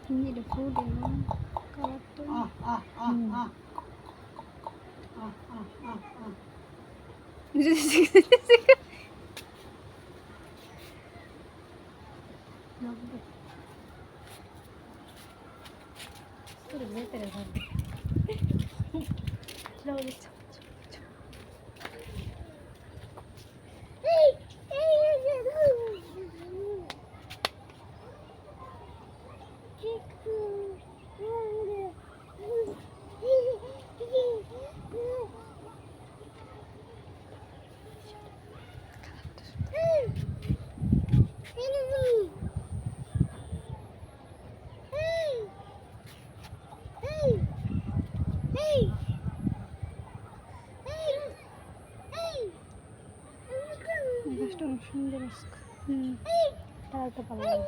Ini ada food emang kalau tuh 소리 왜 때려 들어오기 참. গাছটা অনেক সুন্দর আজকে। তাই তো ভালো লাগে।